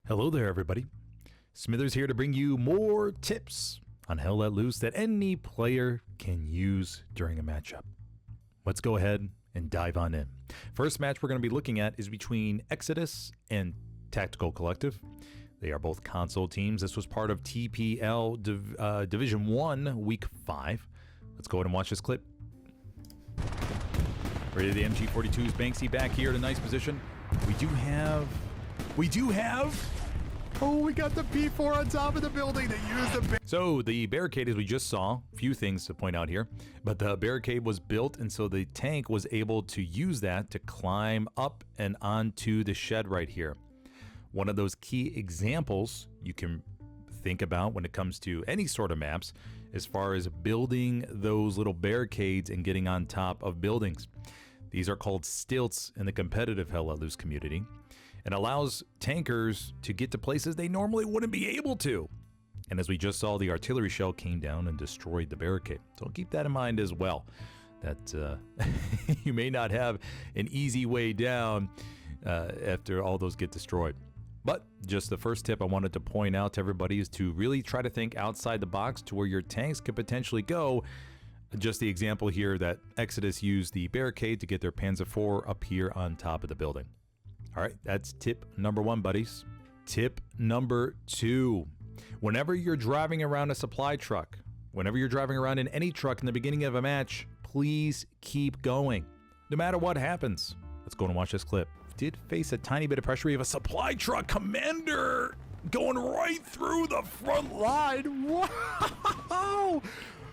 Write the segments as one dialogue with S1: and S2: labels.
S1: Hello there, everybody. Smithers here to bring you more tips on Hell Let Loose that any player can use during a matchup. Let's go ahead and dive on in. First match we're going to be looking at is between Exodus and Tactical Collective. They are both console teams. This was part of TPL Division 1, Week 5. Let's go ahead and watch this clip. Ready, the MG42's Banksy back here in a nice position. We do have... Oh, we got the P4 on top of the building that used the... So the barricade, as we just saw, a few things to point out here, but the barricade was built, and so the tank was able to use that to climb up and onto the shed right here. One of those key examples you can think about when it comes to any sort of maps, as far as building those little barricades and getting on top of buildings. These are called stilts in the competitive Hell Let Loose community. It allows tankers to get to places they normally wouldn't be able to. And as we just saw, the artillery shell came down and destroyed the barricade. So keep that in mind as well, that you may not have an easy way down after all those get destroyed. But just the first tip I wanted to point out to everybody is to really try to think outside the box to where your tanks could potentially go. Just the example here that Exodus used the barricade to get their Panzer IV up here on top of the building. All right, that's tip number 1, buddies. Tip number 2. Whenever you're driving around a supply truck, whenever you're driving around in any truck in the beginning of a match, please keep going, no matter what happens. Let's go and watch this clip. Did face a tiny bit of pressure. We have a supply truck commander going right through the front line. Wow!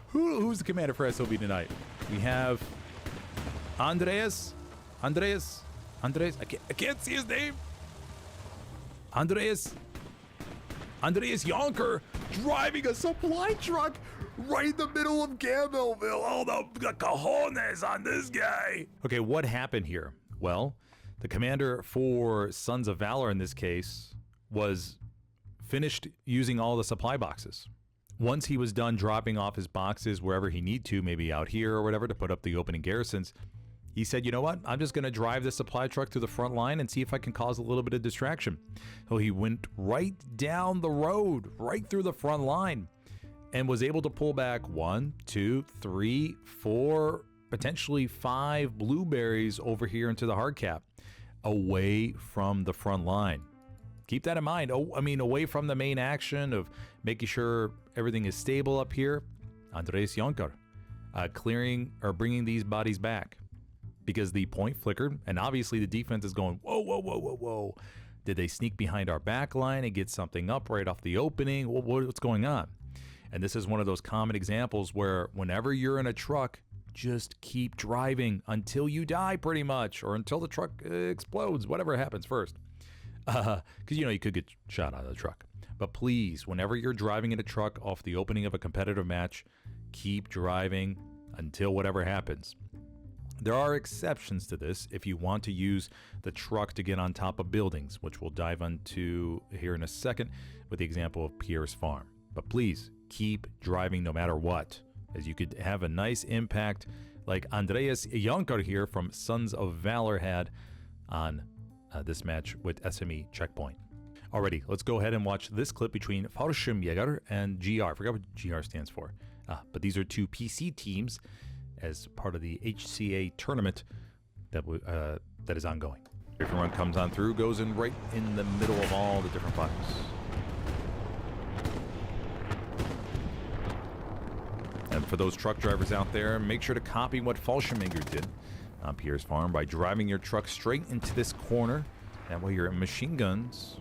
S1: Who's the commander for SOB tonight? We have Andreas. I can't see his name. Andreas Yonker driving a supply truck right in the middle of Campbellville. Oh, the cojones on this guy. Okay, what happened here? Well, the commander for Sons of Valor in this case was finished using all the supply boxes. Once he was done dropping off his boxes wherever he need to, maybe out here or whatever, to put up the opening garrisons, he said, you know what, I'm just going to drive the supply truck to the front line and see if I can cause a little bit of distraction. So he went right down the road, right through the front line, and was able to pull back 1, 2, 3, 4, potentially 5 blueberries over here into the hard cap, away from the front line. Keep that in mind. Away from the main action of making sure everything is stable up here. Andres Jonker clearing or bringing these bodies back, because the point flickered, and obviously the defense is going, whoa. Did they sneak behind our back line and get something up right off the opening? What's going on? And this is one of those common examples where whenever you're in a truck, just keep driving until you die, pretty much, or until the truck explodes, whatever happens first. Because, you could get shot out of the truck. But please, whenever you're driving in a truck off the opening of a competitive match, keep driving until whatever happens. There are exceptions to this if you want to use the truck to get on top of buildings, which we'll dive into here in a second with the example of Pierre's farm. But please, keep driving no matter what, as you could have a nice impact like Andreas Jonker here from Sons of Valor had on this match with SME Checkpoint. Alrighty, let's go ahead and watch this clip between Fallschirmjäger and GR. I forgot what GR stands for. But these are two PC teams as part of the HCA tournament that is ongoing. Everyone comes on through, goes in right in the middle of all the different buttons. And for those truck drivers out there, make sure to copy what Fallschirmjäger did on Pierre's farm by driving your truck straight into this corner. That way your machine gunners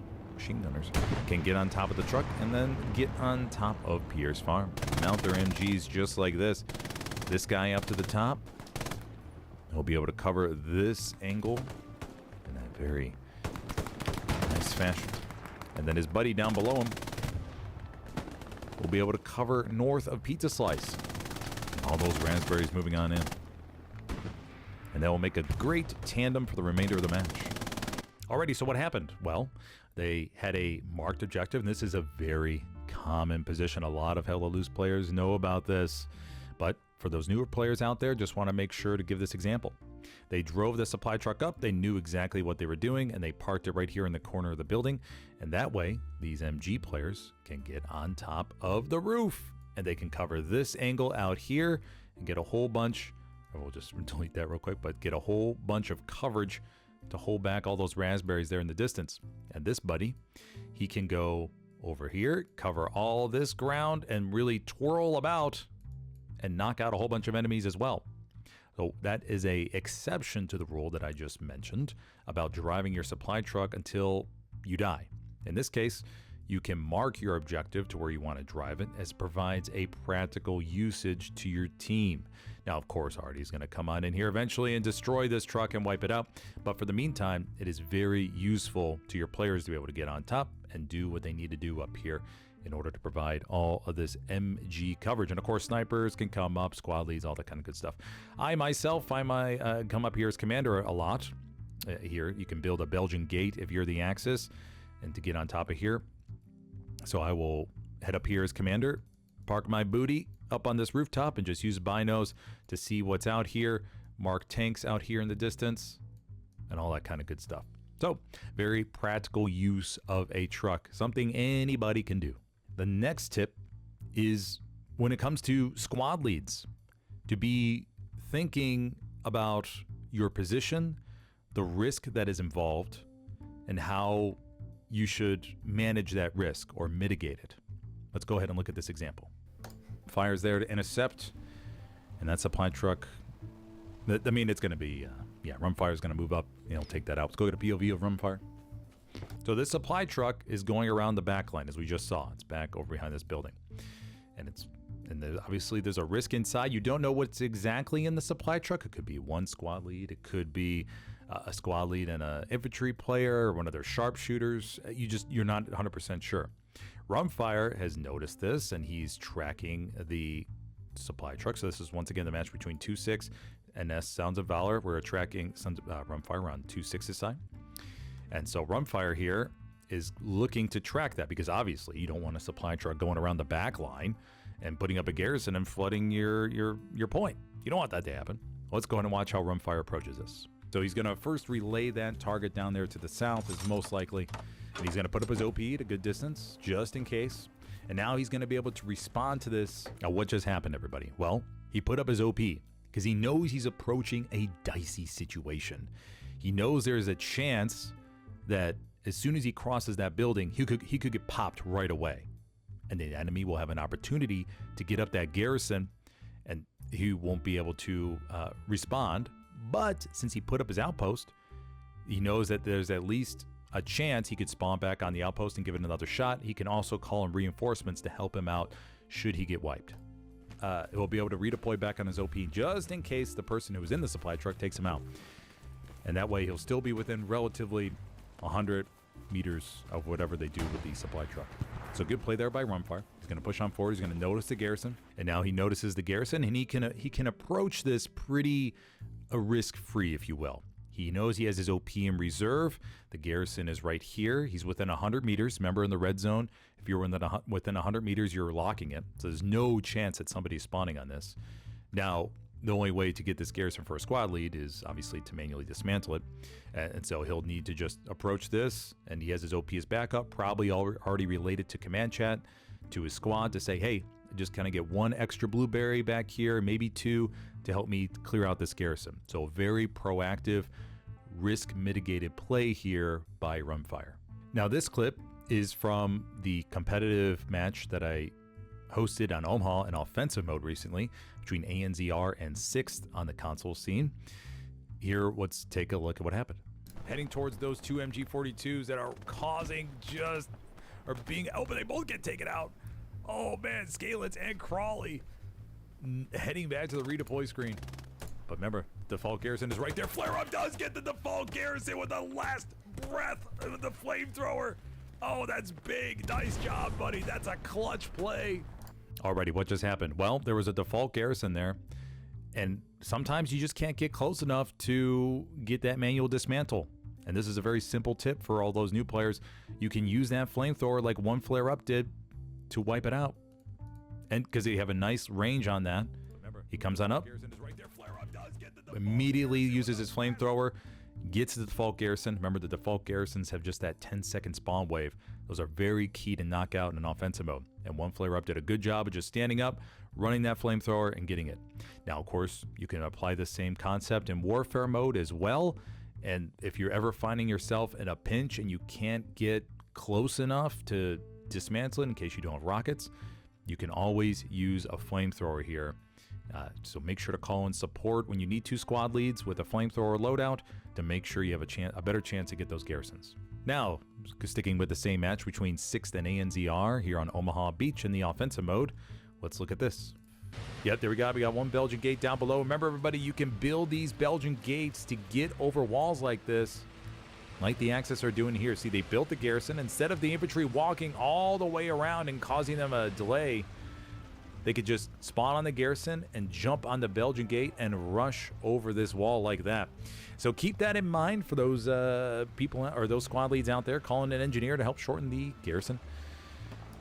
S1: can get on top of the truck and then get on top of Pierre's farm. Mount their MGs just like this. This guy up to the top, he'll be able to cover this angle in that very nice fashion. And then his buddy down below him will be able to cover north of Pizza Slice. And all those raspberries moving on in. And that will make a great tandem for the remainder of the match. Alrighty, so what happened? Well, they had a marked objective, and this is a very common position. A lot of Hell Let Loose players know about this. But for those newer players out there, just want to make sure to give this example. They drove the supply truck up, they knew exactly what they were doing, and they parked it right here in the corner of the building. And that way, these MG players can get on top of the roof, and they can cover this angle out here and get a whole bunch, we'll just delete that real quick, but get a whole bunch of coverage to hold back all those raspberries there in the distance. And this buddy, he can go over here, cover all this ground, and really twirl about and knock out a whole bunch of enemies as well. So that is a exception to the rule that I just mentioned about driving your supply truck until you die. In this case, you can mark your objective to where you want to drive it, as it provides a practical usage to your team. Now, of course, Artie's going to come on in here eventually and destroy this truck and wipe it out. But for the meantime, it is very useful to your players to be able to get on top and do what they need to do up here in order to provide all of this MG coverage. And of course, snipers can come up, squad leads, all that kind of good stuff. I myself, come up here as commander a lot. Here, you can build a Belgian gate if you're the Axis, and to get on top of here. So I will head up here as commander, park my booty up on this rooftop, and just use binos to see what's out here, mark tanks out here in the distance, and all that kind of good stuff. So, very practical use of a truck, something anybody can do. The next tip is when it comes to squad leads, to be thinking about your position, the risk that is involved, and how you should manage that risk or mitigate it. Let's go ahead and look at this example. Fire's there to intercept, and that supply truck, I mean, it's going to be, Rumfire's going to move up, take that out. Let's go get a POV of Rumfire. So this supply truck is going around the back line, as we just saw. It's back over behind this building. And obviously there's a risk inside. You don't know what's exactly in the supply truck. It could be one squad lead. It could be a squad lead and an infantry player or one of their sharpshooters. You're not 100% sure. Rumfire has noticed this, and he's tracking the supply truck. So this is once again the match between 2-6 and Sounds of Valor. We're tracking Rumfire on 2-6's side. And so Rumfire here is looking to track that, because obviously you don't want a supply truck going around the back line and putting up a garrison and flooding your point. You don't want that to happen. Let's go ahead and watch how Rumfire approaches this. So he's going to first relay that target down there to the south, is most likely. And he's going to put up his OP at a good distance, just in case. And now he's going to be able to respond to this. Now, what just happened, everybody? Well, he put up his OP because he knows he's approaching a dicey situation. He knows there's a chance that as soon as he crosses that building, he could get popped right away. And the enemy will have an opportunity to get up that garrison, and he won't be able to respond. But since he put up his outpost, he knows that there's at least a chance he could spawn back on the outpost and give it another shot. He can also call in reinforcements to help him out should he get wiped. He'll be able to redeploy back on his OP just in case the person who was in the supply truck takes him out. And that way he'll still be within relatively 100 meters of whatever they do with the supply truck. So good play there by Rumfire. He's going to push on forward. He's going to notice the garrison. And now he notices the garrison, and he can approach this pretty risk-free, if you will. He knows he has his OP in reserve. The garrison is right here. He's within 100 meters. Remember, in the red zone, if you're within 100 meters, you're locking it. So there's no chance that somebody's spawning on this. Now, the only way to get this garrison for a squad lead is obviously to manually dismantle it. And so he'll need to just approach this, and he has his OP as backup, probably already related to command chat to his squad to say, hey, just kind of get one extra blueberry back here, maybe two, to help me clear out this garrison. So very proactive, risk-mitigated play here by Rumfire. Now this clip is from the competitive match that I hosted on Omaha in offensive mode recently between ANZR and 6th on the console scene. Here, let's take a look at what happened. Heading towards those two MG42s that are but they both get taken out. Oh man, Scalets and Crawley heading back to the redeploy screen. But remember, default garrison is right there. Flare Up does get the default garrison with the last breath of the flamethrower. Oh, that's big. Nice job, buddy. That's a clutch play. Alrighty, what just happened? Well, there was a default garrison there, and sometimes you just can't get close enough to get that manual dismantle. And this is a very simple tip for all those new players. You can use that flamethrower like one Flare Up did to wipe it out. And because you have a nice range on that, He comes on up, immediately uses his flamethrower, gets to the default garrison. Remember, the default garrisons have just that 10-second spawn wave. Those are very key to knock out in an offensive mode. And one flare up did a good job of just standing up, running that flamethrower, and getting it. Now, of course, you can apply the same concept in warfare mode as well. And if you're ever finding yourself in a pinch and you can't get close enough to dismantle it in case you don't have rockets, you can always use a flamethrower here. So make sure to call in support when you need 2 squad leads with a flamethrower loadout to make sure you have a better chance to get those garrisons. Now, sticking with the same match between 6th and ANZR here on Omaha Beach in the offensive mode, let's look at this. Yep, there we go. We got one Belgian gate down below. Remember, everybody, you can build these Belgian gates to get over walls like this, like the Axis are doing here. See, they built the garrison. Instead of the infantry walking all the way around and causing them a delay, they could just spawn on the garrison and jump on the Belgian gate and rush over this wall like that. So keep that in mind for those people or those squad leads out there calling an engineer to help shorten the garrison.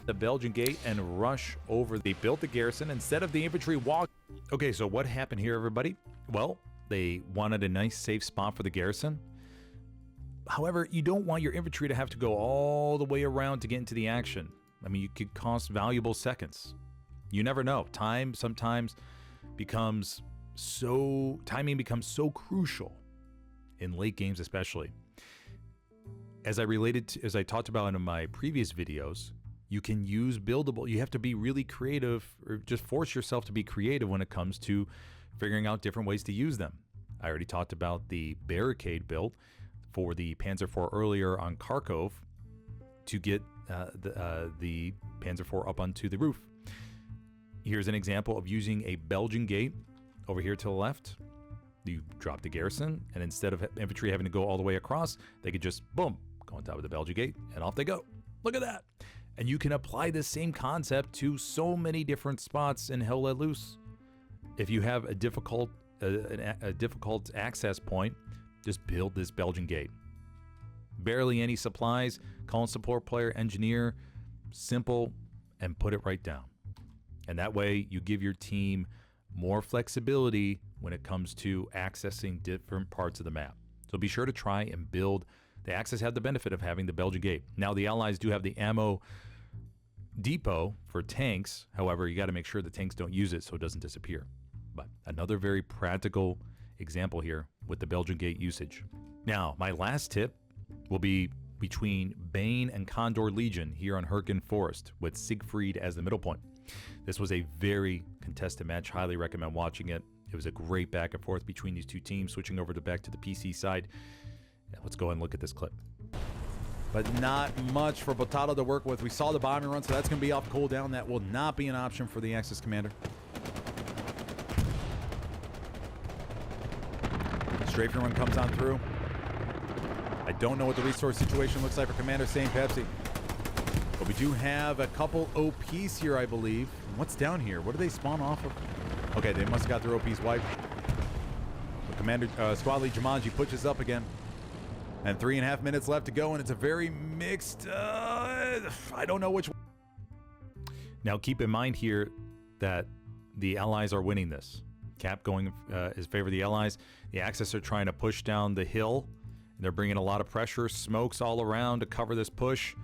S1: The Belgian gate and rush over. They built the garrison instead of the infantry walk. Okay, so what happened here, everybody? Well, they wanted a nice safe spot for the garrison. However, you don't want your infantry to have to go all the way around to get into the action. I mean, you could cost valuable seconds. You never know. Timing becomes so crucial in late games, especially. As I talked about in my previous videos, you can use Buildable. You have to be really creative, or just force yourself to be creative when it comes to figuring out different ways to use them. I already talked about the barricade build for the Panzer IV earlier on Kharkov to get the Panzer IV up onto the roof. Here's an example of using a Belgian gate over here to the left. You drop the garrison, and instead of infantry having to go all the way across, they could just, boom, go on top of the Belgian gate, and off they go. Look at that. And you can apply this same concept to so many different spots in Hell Let Loose. If you have a difficult access point, just build this Belgian gate. Barely any supplies, call in support player, engineer, simple, and put it right down. And that way you give your team more flexibility when it comes to accessing different parts of the map. So be sure to try and build. The Axis have the benefit of having the Belgian gate. Now the Allies do have the ammo depot for tanks. However, you got to make sure the tanks don't use it so it doesn't disappear. But another very practical example here with the Belgian gate usage. Now, my last tip will be between Bane and Condor Legion here on Hurricane Forest with Siegfried as the middle point. This was a very contested match. Highly recommend watching it. It was a great back and forth between these two teams. Switching over back to the PC side. Let's go and look at this clip. But not much for Potato to work with. We saw the bombing run, so that's going to be off cooldown. That will not be an option for the Axis commander. Strafing run comes on through. I don't know what the resource situation looks like for Commander St. Pepsi. But we do have a couple OPs here, I believe. What's down here? What do they spawn off of? Okay, they must have got their OPs wiped. But Commander Squad Lead Jumanji pushes up again. And 3.5 minutes left to go, and it's a very mixed, I don't know which one. Now keep in mind here that the Allies are winning this. Cap going is favor of the Allies. The Axis are trying to push down the hill. And they're bringing a lot of pressure, smokes all around to cover this push.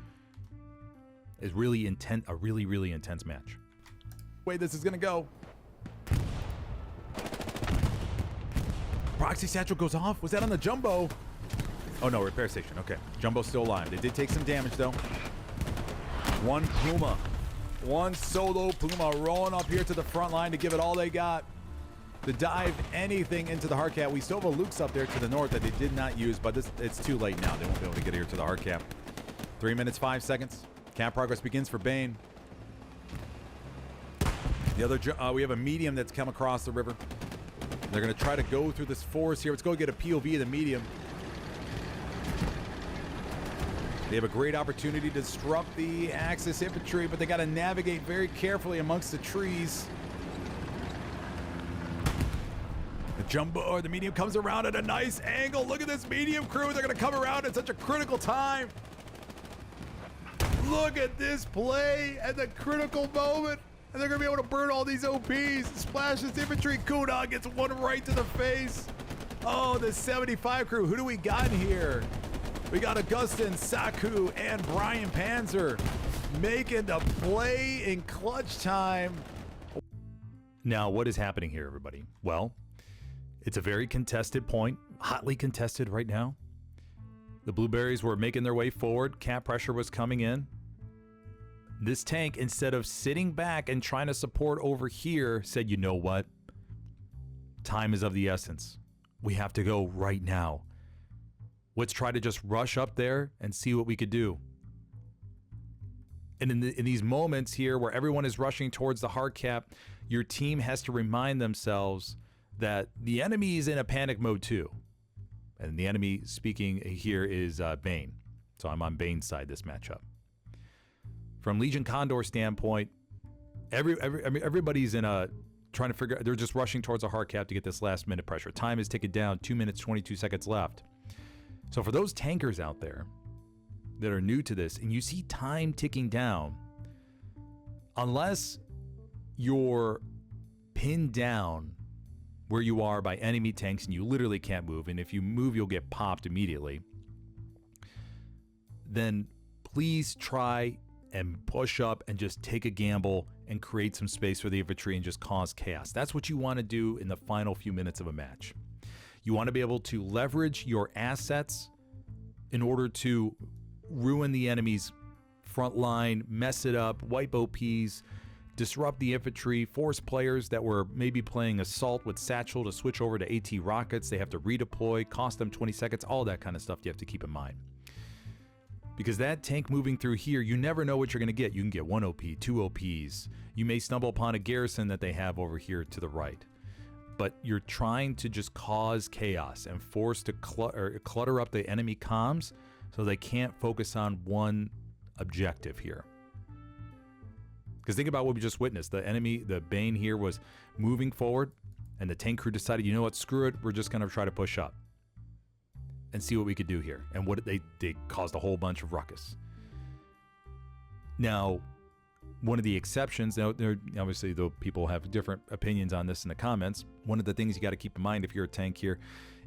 S1: It's really intense, a really, really intense match. Way this is gonna go. Proxy satchel goes off. Was that on the Jumbo? Oh no, repair station. Okay, Jumbo's still alive. They did take some damage though. One Puma, one solo Puma rolling up here to the front line to give it all they got to dive anything into the hard cap. We still have a Luke's up there to the north that they did not use, but it's too late now. They won't be able to get here to the hard cap. 3 minutes, 5 seconds. Cap progress begins for Bane. The other, we have a medium that's come across the river. They're going to try to go through this forest here. Let's go get a POV of the medium. They have a great opportunity to disrupt the Axis infantry, but they got to navigate very carefully amongst the trees. The Jumbo or the medium comes around at a nice angle. Look at this medium crew. They're going to come around at such a critical time. Look at this play at the critical moment. And they're going to be able to burn all these OPs. Splash this infantry. Kuna gets one right to the face. Oh, the 75 crew. Who do we got here? We got Augustin, Saku, and Brian Panzer making the play in clutch time. Now, what is happening here, everybody? Well, it's a very contested point, hotly contested right now. The Blueberries were making their way forward. Cap pressure was coming in. This tank, instead of sitting back and trying to support over here, said, you know what? Time is of the essence. We have to go right now. Let's try to just rush up there and see what we could do. And in these moments here where everyone is rushing towards the hard cap, your team has to remind themselves that the enemy is in a panic mode too. And the enemy speaking here is Bane. So I'm on Bane's side this matchup. From Legion Condor standpoint, everybody's in a trying to figure. They're just rushing towards a hard cap to get this last minute pressure. Time is ticking down. 2 minutes 22 seconds left. So for those tankers out there that are new to this, and you see time ticking down, unless you're pinned down where you are by enemy tanks and you literally can't move, and if you move, you'll get popped immediately, then please try and push up and just take a gamble and create some space for the infantry and just cause chaos. That's what you want to do in the final few minutes of a match. You want to be able to leverage your assets in order to ruin the enemy's front line, mess it up, wipe OPs, disrupt the infantry, force players that were maybe playing assault with Satchel to switch over to AT rockets. They have to redeploy, cost them 20 seconds, all that kind of stuff you have to keep in mind. Because that tank moving through here, you never know what you're going to get. You can get 1 OP, 2 OPs. You may stumble upon a garrison that they have over here to the right. But you're trying to just cause chaos and force to clutter up the enemy comms so they can't focus on one objective here. Because think about what we just witnessed. The enemy, the Bane here, was moving forward, and the tank crew decided, you know what, screw it, we're just going to try to push up and see what we could do here. And what they caused a whole bunch of ruckus. Now, one of the exceptions, now obviously though people have different opinions on this in the comments, one of the things you got to keep in mind if you're a tank here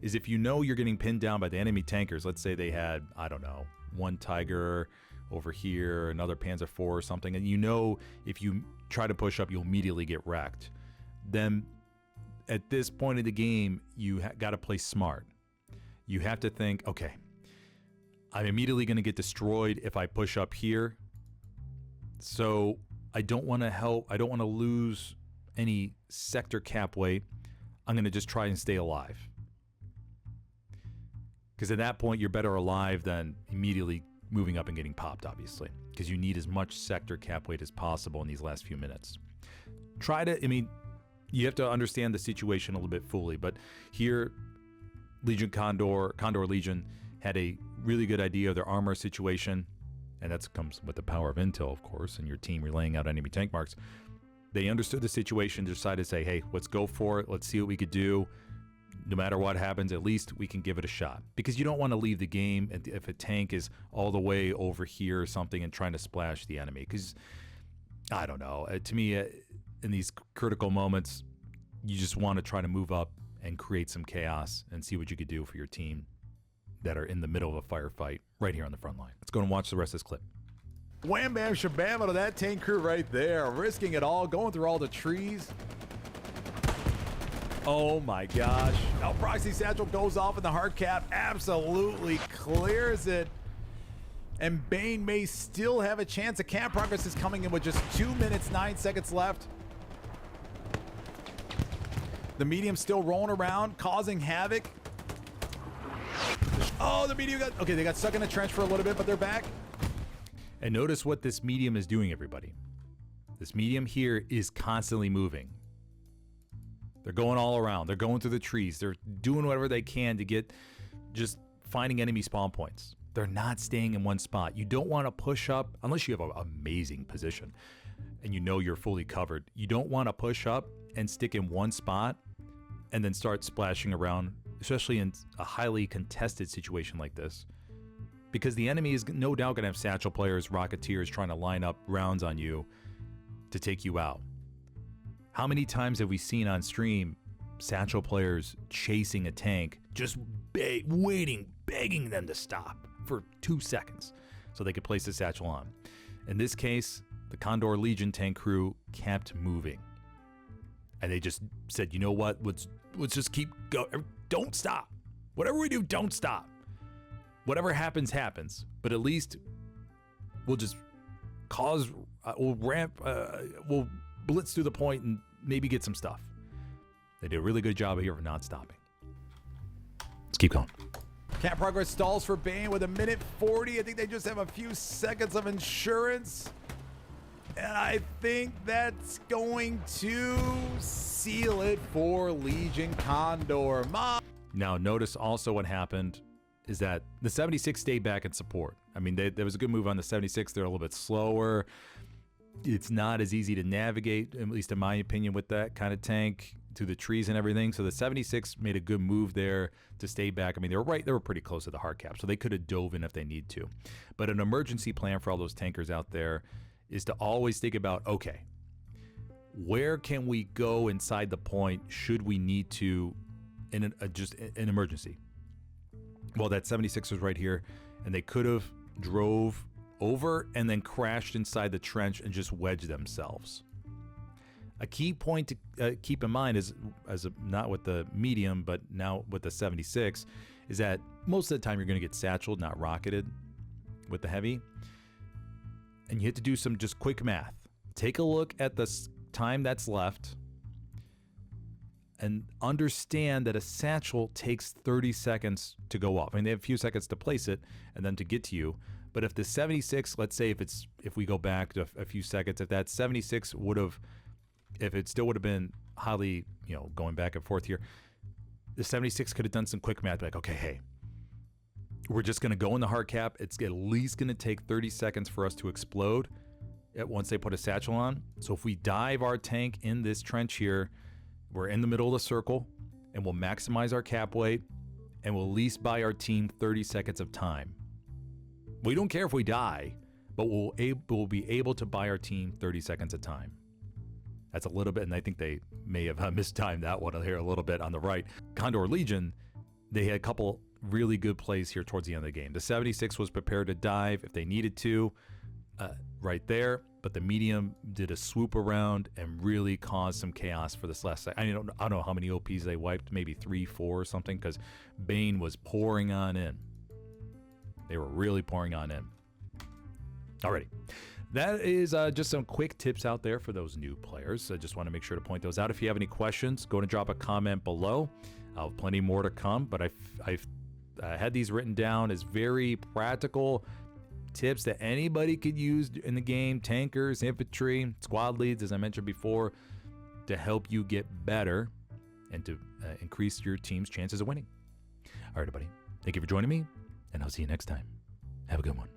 S1: is if you know you're getting pinned down by the enemy tankers, let's say they had, I don't know, one Tiger over here, another Panzer IV or something, and you know if you try to push up, you'll immediately get wrecked. Then at this point in the game, you got to play smart. You have to think, okay, I'm immediately going to get destroyed if I push up here. So I don't want to help. I don't want to lose any sector cap weight. I'm going to just try and stay alive. Because at that point, you're better alive than immediately moving up and getting popped, obviously. Because you need as much sector cap weight as possible in these last few minutes. You have to understand the situation a little bit fully. But here, Legion Condor Legion had a really good idea of their armor situation. And that comes with the power of intel, of course, and your team relaying out enemy tank marks. They understood the situation, decided to say, hey, let's go for it. Let's see what we could do. No matter what happens, at least we can give it a shot. Because you don't want to leave the game if a tank is all the way over here or something and trying to splash the enemy. Because, I don't know, to me, in these critical moments, you just want to try to move up and create some chaos and see what you could do for your team that are in the middle of a firefight right here on the front line. Let's go and watch the rest of this clip. Wham bam shabam to that tank crew right there, risking it all, going through all the trees. Oh my gosh. Now Proxy Satchel goes off in the hard cap, absolutely clears it. And Bane may still have a chance. The cap progress is coming in with just 2 minutes, 9 seconds left. The medium still rolling around, causing havoc. Oh, the medium they got stuck in the trench for a little bit, but they're back. And notice what this medium is doing, everybody. This medium here is constantly moving. They're going all around. They're going through the trees. They're doing whatever they can to get just finding enemy spawn points. They're not staying in one spot. You don't want to push up unless you have an amazing position and you know you're fully covered. You don't want to push up and stick in one spot and then start splashing around, especially in a highly contested situation like this, because the enemy is no doubt going to have satchel players, rocketeers trying to line up rounds on you to take you out. How many times have we seen on stream satchel players chasing a tank, just begging them to stop for 2 seconds so they could place the satchel on? In this case, the Condor Legion tank crew kept moving. And they just said, you know what, let's just keep going. Don't stop. Whatever we do, don't stop. Whatever happens, happens. But at least we'll just we'll blitz through the point and maybe get some stuff. They did a really good job here of not stopping. Let's keep going.
S2: Camp progress stalls for Bane with 1:40. I think they just have a few seconds of insurance. And I think that's going to seal it for Legion Condor.
S1: Now, notice also what happened is that the 76 stayed back in support. I mean, there was a good move on the 76. They're a little bit slower. It's not as easy to navigate, at least in my opinion, with that kind of tank through the trees and everything. So the 76 made a good move there to stay back. I mean, they were pretty close to the hard cap, so they could have dove in if they need to. But an emergency plan for all those tankers out there is to always think about, okay, where can we go inside the point should we need to in an emergency? Well, that 76 was right here, and they could have drove over and then crashed inside the trench and just wedged themselves. A key point to keep in mind is, not with the medium, but now with the 76, is that most of the time you're going to get satcheled, not rocketed with the heavy. And you have to do some just quick math. Take a look at the time that's left and understand that a satchel takes 30 seconds to go off. I mean, they have a few seconds to place it and then to get to you. But if the 76, let's say if we go back to a few seconds, if that 76 if it still would have been highly, going back and forth here, the 76 could have done some quick math, like, okay, hey, we're just going to go in the hard cap. It's at least going to take 30 seconds for us to explode once they put a satchel on. So if we dive our tank in this trench here, we're in the middle of the circle, and we'll maximize our cap weight, and we'll at least buy our team 30 seconds of time. We don't care if we die, but we'll be able to buy our team 30 seconds of time. That's a little bit, and I think they may have mistimed that one here a little bit on the right. Condor Legion, they had a couple really good plays here towards the end of the game. The 76 was prepared to dive if they needed to, right there, but the medium did a swoop around and really caused some chaos for this last second. I don't know how many OPs they wiped, maybe 3, 4 or something, because Bane was pouring on in. They were really pouring on in. Alrighty. That is just some quick tips out there for those new players. I just want to make sure to point those out. If you have any questions, go and drop a comment below. I'll have plenty more to come, but I've had these written down as very practical tips that anybody could use in the game. Tankers, infantry, squad leads, as I mentioned before, to help you get better and to increase your team's chances of winning. All right, everybody. Thank you for joining me, and I'll see you next time. Have a good one.